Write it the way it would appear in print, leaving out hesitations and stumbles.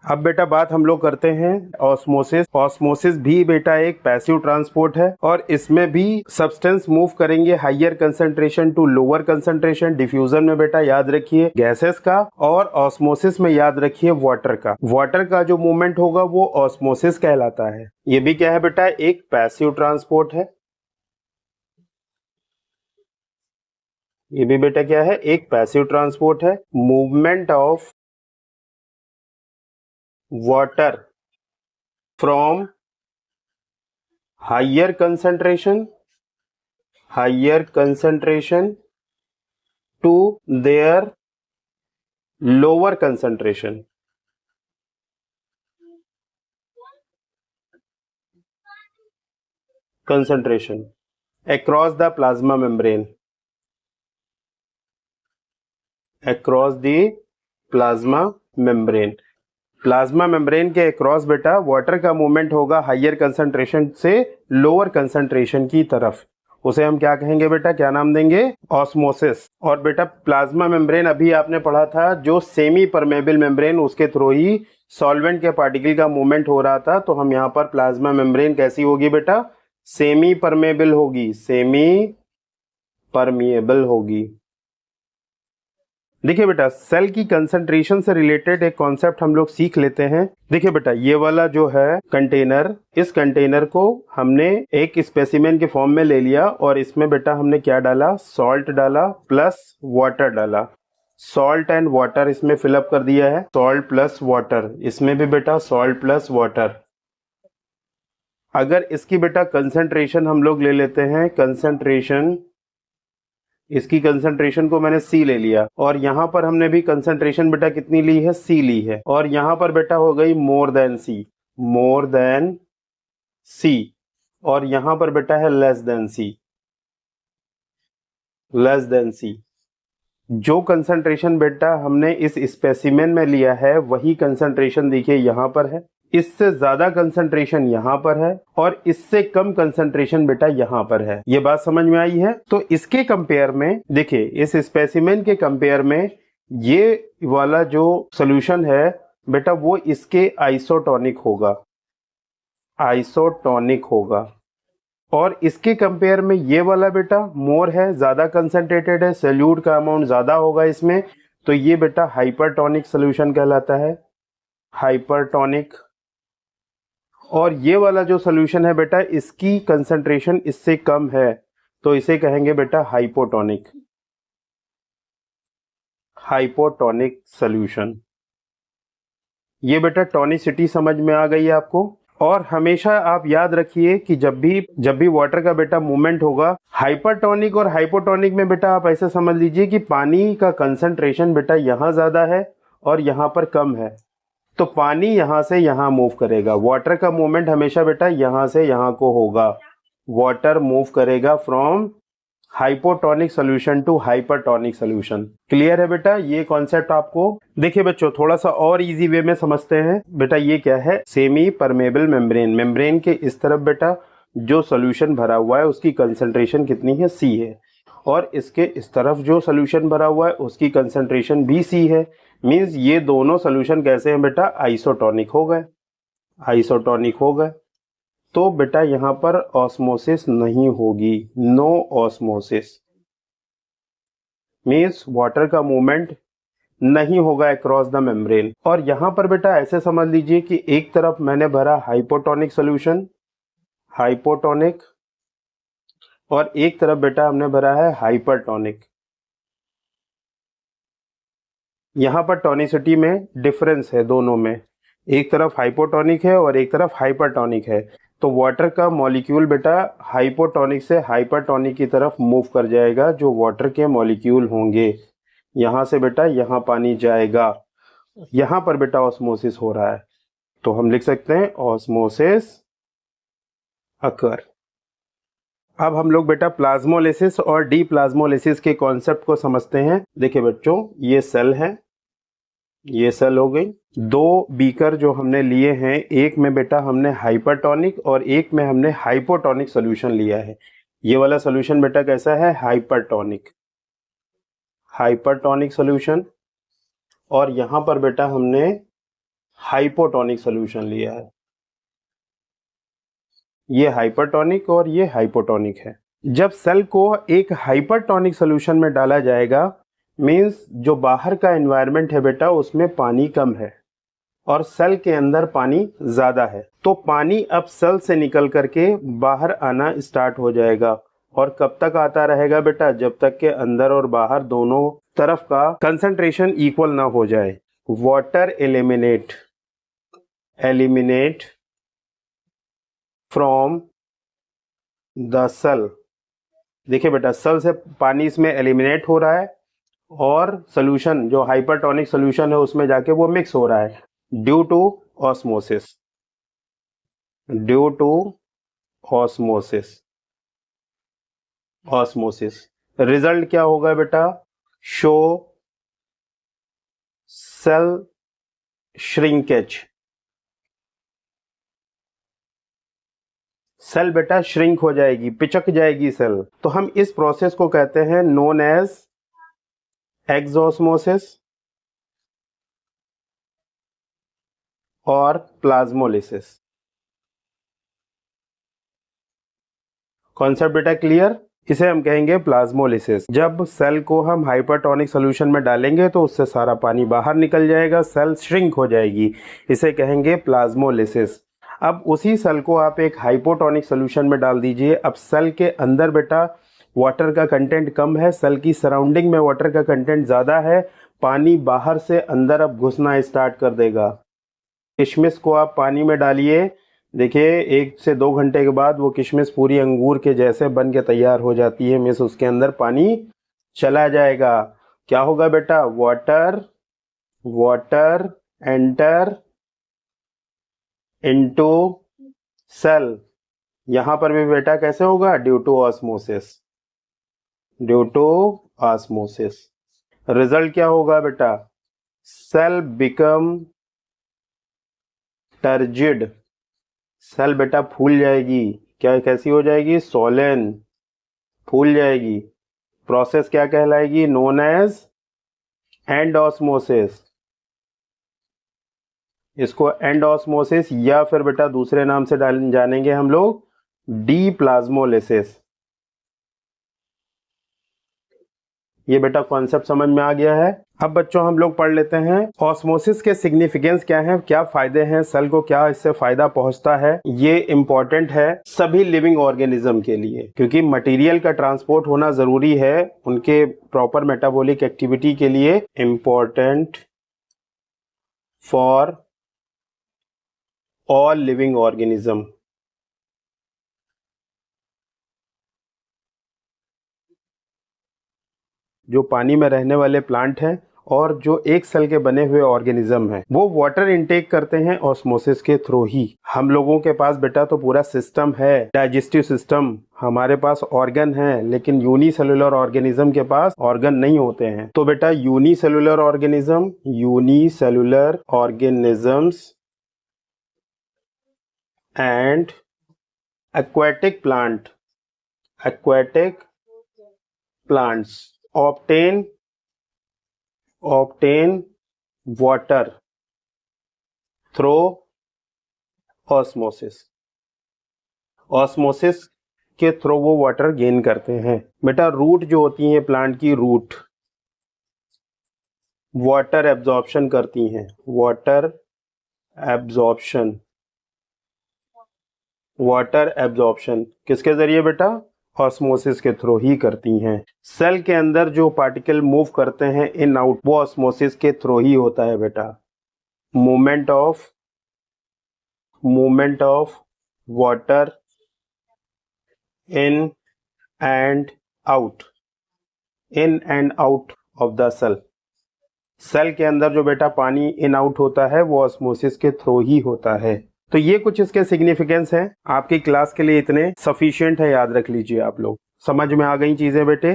अब बेटा बात हम लोग करते हैं ऑस्मोसिस। ऑस्मोसिस भी बेटा एक पैसिव ट्रांसपोर्ट है और इसमें भी सब्सटेंस मूव करेंगे higher concentration to lower concentration. Diffusion में बेटा याद रखिए गैसेस का और ऑस्मोसिस में याद रखिए वाटर का। वाटर का जो मूवमेंट होगा वो ऑस्मोसिस कहलाता है। ये भी क्या है बेटा, एक पैसिव ट्रांसपोर्ट है। ये भी बेटा क्या है, एक पैसिव ट्रांसपोर्ट है। Movement of water from higher concentration to their lower concentration. across the plasma membrane, across the plasma membrane। Plasma membrane के अक्रॉस बेटा वाटर का मूवमेंट होगा हाइयर कंसंट्रेशन से लोअर कंसंट्रेशन की तरफ। उसे हम क्या कहेंगे बेटा, क्या नाम देंगे, ऑस्मोसिस। और बेटा प्लाज्मा मेम्ब्रेन अभी आपने पढ़ा था जो सेमी परमेबल मेम्ब्रेन, उसके थ्रू ही सॉल्वेंट के पार्टिकल का मूवमेंट हो रहा था। तो हम यहाँ पर प्लाज्मा मेम्ब्रेन कैसी होगी बेटा, सेमी परमेबल होगी, सेमी परमिएबल होगी। देखिए बेटा सेल की कंसंट्रेशन से रिलेटेड एक कॉन्सेप्ट हम लोग सीख लेते हैं। देखिए बेटा ये वाला जो है कंटेनर, इस कंटेनर को हमने एक स्पेसिमेन के फॉर्म में ले लिया और इसमें बेटा हमने क्या डाला, सॉल्ट डाला प्लस वाटर डाला। सॉल्ट एंड वाटर इसमें फिलअप कर दिया है, सॉल्ट प्लस वाटर, इसमें भी बेटा सॉल्ट प्लस वाटर। अगर इसकी बेटा कंसंट्रेशन हम लोग ले लेते हैं, कंसंट्रेशन, इसकी कंसंट्रेशन को मैंने C ले लिया और यहाँ पर हमने भी कंसंट्रेशन बेटा कितनी ली है, C ली है। और यहाँ पर बेटा हो गई more than C, more than C। और यहाँ पर बेटा है less than C, less than C। जो कंसंट्रेशन बेटा हमने इस स्पेसिमेन में लिया है वही कंसंट्रेशन देखिए यहाँ पर है। इससे ज्यादा कंसंट्रेशन यहाँ पर है और इससे कम कंसंट्रेशन बेटा यहाँ पर है। ये बात समझ में आई है। तो इसके कंपेयर में देखिए, इस स्पेसिमेन के कंपेयर में ये वाला जो सॉल्यूशन है बेटा वो इसके आइसोटोनिक होगा, आइसोटोनिक होगा। और इसके कंपेयर में ये वाला बेटा मोर है, ज्यादा कंसंट्रेटेड है, सॉल्यूट का अमाउंट ज्यादा होगा इसमें, तो ये बेटा हाइपरटोनिक सॉल्यूशन कहलाता है, हाइपरटोनिक। और ये वाला जो सॉल्यूशन है बेटा इसकी कंसंट्रेशन इससे कम है तो इसे कहेंगे बेटा हाइपोटोनिक, हाइपोटोनिक सॉल्यूशन। ये बेटा टोनिसिटी समझ में आ गई है आपको। और हमेशा आप याद रखिए कि जब भी वाटर का बेटा मूवमेंट होगा हाइपरटोनिक और हाइपोटोनिक में बेटा आप ऐसे समझ लीजिए कि पानी का कंसंट्रेशन बेटा यहाँ ज्यादा है और यहाँ पर कम है, तो पानी यहां से यहां मूव करेगा। वाटर का मूवमेंट हमेशा बेटा यहां से यहां को होगा, वाटर मूव करेगा from hypotonic solution to hypertonic solution. Clear है बेटा ये कॉन्सेप्ट आपको। देखिए बच्चों थोड़ा सा और इजी वे में समझते हैं। बेटा ये क्या है, सेमी परमेबल मेम्ब्रेन। मेम्ब्रेन के इस तरफ बेटा जो सॉल्यूशन भरा हुआ है उसकी कंसंट्रेशन कितनी है, C है, और इसके इस तरफ जो सॉल्यूशन भरा हुआ है उसकी कंसंट्रेशन भी C है। मींस ये दोनों सॉल्यूशन कैसे हैं बेटा, आइसोटोनिक हो गए, आइसोटोनिक हो गए। तो बेटा यहां पर ऑस्मोसिस नहीं होगी, नो ऑस्मोसिस। मींस वाटर का मूवमेंट नहीं होगा अक्रॉस द मेम्ब्रेन। और यहां पर बेटा ऐसे समझ लीजिए कि एक तरफ मैंने भरा हाइपोटोनिक सॉल्यूशन, हाइपोटोनिक, और एक तरफ बेटा हमने भरा है हाइपरटोनिक। यहां पर टोनिसिटी में डिफरेंस है दोनों में, एक तरफ हाइपोटोनिक है और एक तरफ हाइपरटोनिक है। तो वाटर का मॉलिक्यूल बेटा हाइपोटोनिक से हाइपरटोनिक की तरफ मूव कर जाएगा। जो वाटर के मॉलिक्यूल होंगे यहां से बेटा यहां पानी जाएगा, यहां पर बेटा ऑस्मोसिस हो रहा है, तो हम लिख सकते हैं ऑस्मोसिस अकर। अब हम लोग बेटा प्लाज्मोलिसिस और डीप्लाज्मोलिसिस के कॉन्सेप्ट को समझते हैं। देखिए बच्चों ये सेल है, ये सेल हो गई। दो बीकर जो हमने लिए हैं, एक में बेटा हमने हाइपरटोनिक और एक में हमने हाइपोटोनिक सॉल्यूशन लिया है। ये वाला सॉल्यूशन बेटा कैसा है, हाइपरटोनिक, हाइपरटोनिक सॉल्यूशन। और यहां पर बेटा हमने हाइपोटोनिक सोल्यूशन लिया है। ये हाइपरटोनिक और ये हाइपोटोनिक है। जब सेल को एक हाइपरटोनिक सोल्यूशन में डाला जाएगा, मींस जो बाहर का एनवायरनमेंट है बेटा उसमें पानी कम है और सेल के अंदर पानी ज्यादा है, तो पानी अब सेल से निकल करके बाहर आना स्टार्ट हो जाएगा। और कब तक आता रहेगा बेटा? जब तक के अंदर और बाहर दोनों तरफ का कंसंट्रेशन इक्वल ना हो जाए। Water eliminate from the cell. देखिए बेटा, सेल से पानी इसमें एलिमिनेट हो रहा है और सोल्यूशन जो हाइपरटोनिक सोल्यूशन है उसमें जाके वो मिक्स हो रहा है ड्यू टू ऑस्मोसिस। रिजल्ट क्या होगा बेटा? Show cell shrinkage. सेल बेटा श्रिंक हो जाएगी, पिचक जाएगी सेल। तो हम इस प्रोसेस को कहते हैं नोन एज एक्सोस्मोसिस और प्लाज्मोलिसिस। कॉन्सेप्ट बेटा क्लियर? इसे हम कहेंगे प्लाज्मोलिसिस। जब सेल को हम हाइपरटोनिक सोल्यूशन में डालेंगे तो उससे सारा पानी बाहर निकल जाएगा, सेल श्रिंक हो जाएगी, इसे कहेंगे प्लाज्मोलिसिस। अब उसी सेल को आप एक हाइपोटोनिक सोल्यूशन में डाल दीजिए। अब सेल के अंदर बेटा वाटर का कंटेंट कम है, सेल की सराउंडिंग में वाटर का कंटेंट ज़्यादा है, पानी बाहर से अंदर अब घुसना स्टार्ट कर देगा। किशमिश को आप पानी में डालिए, देखिए 1 से 2 घंटे के बाद वो किशमिश पूरी अंगूर के जैसे बन के तैयार हो जाती है, मीन्स उसके अंदर पानी चला जाएगा। क्या होगा बेटा? Water enter into cell. यहां पर भी बेटा कैसे होगा? Due to osmosis. रिजल्ट क्या होगा बेटा? Cell become turgid. सेल बेटा फूल जाएगी। क्या कैसी हो जाएगी? सोलेन, फूल जाएगी। प्रोसेस क्या कहलाएगी? Known as endosmosis. इसको एंडोस्मोसिस या फिर बेटा दूसरे नाम से जानेंगे हम लोग डीप्लाज्मोलिसिस। ये बेटा कॉन्सेप्ट समझ में आ गया है। अब बच्चों हम लोग पढ़ लेते हैं ऑस्मोसिस के सिग्निफिकेंस क्या है, क्या फायदे हैं, सेल को क्या इससे फायदा पहुंचता है। ये इंपॉर्टेंट है सभी लिविंग ऑर्गेनिज्म के लिए, क्योंकि मटेरियल का ट्रांसपोर्ट होना जरूरी है उनके प्रॉपर मेटाबॉलिक एक्टिविटी के लिए। Important for all living organism. जो पानी में रहने वाले प्लांट हैं और जो एक सेल के बने हुए ऑर्गेनिज्म हैं, वो वाटर इनटेक करते हैं ऑस्मोसिस के थ्रू ही। हम लोगों के पास बेटा तो पूरा सिस्टम है, डाइजेस्टिव सिस्टम, हमारे पास ऑर्गन है, लेकिन यूनिसेलुलर ऑर्गेनिज्म के पास ऑर्गन नहीं होते हैं। तो बेटा unicellular organisms and aquatic plants obtain water through osmosis। Osmosis के थ्रू वो वाटर गेन करते हैं। बेटा रूट जो होती हैं प्लांट की, रूट वाटर एब्जॉर्प्शन करती हैं। वाटर एब्जॉर्प्शन किसके जरिए बेटा? ऑस्मोसिस के थ्रू ही करती हैं। सेल के अंदर जो पार्टिकल मूव करते हैं इन आउट, वो ऑस्मोसिस के थ्रू ही होता है बेटा। Movement of water in and out of the cell. Cell के अंदर जो बेटा पानी इन आउट होता है वो ऑस्मोसिस के थ्रू ही होता है। तो ये कुछ इसके सिग्निफिकेंस हैं। आपकी क्लास के लिए इतने सफिशिएंट है, याद रख लीजिए। आप लोग समझ में आ गई चीजें बेटे?